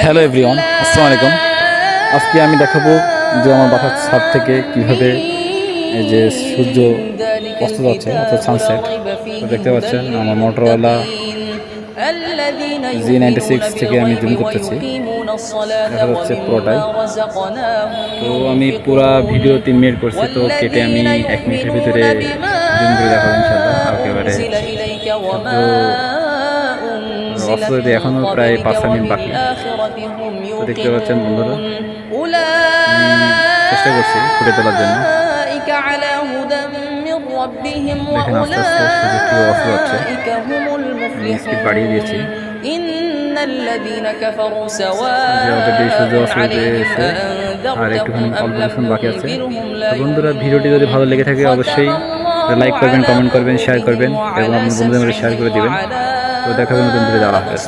Hello everyone, আসসালামু আলাইকুম। আজকে আমি দেখাবো যে আমার বাসার ছাদ থেকে কিভাবে এই যে সূর্য অস্ত যাচ্ছে অর্থাৎ সানসেট। তো দেখতে পাচ্ছেন আমার মোটরওয়ালা G96 থেকে আমি জুম করতেছি, দেখা যাচ্ছে পুরোটাই। তো আমি পুরা ভিডিও 3 মিনিট করছি, তো কেটে আমি 1 মিনিটের ভিতরে জুম করে দেখাবো ইনশাআল্লাহ। একেবারে অস্ত যেতে এখনও প্রায় 5 মিনিট বাকি। তো দেখতে পাচ্ছেন বন্ধুরা, চেষ্টা করছি ফুটে তোলার জন্য। দেখেন আস্তে আস্তে সূর্য কীভাবে অস্ত যাচ্ছে, স্পিড বাড়িয়ে দিয়েছি। সূর্য অস্ত যেতে আর একটুখানি অল্প কিছুক্ষণ বাকি আছে। তো বন্ধুরা, ভিডিওটি যদি ভালো লেগে থাকে অবশ্যই লাইক করবেন, কমেন্ট করবেন, শেয়ার করবেন এবং আপনার বন্ধুদের মধ্যে শেয়ার করে দেবেন। তো দেখা হবে নতুন ভিডিও। আল্লাহ হাফেজ।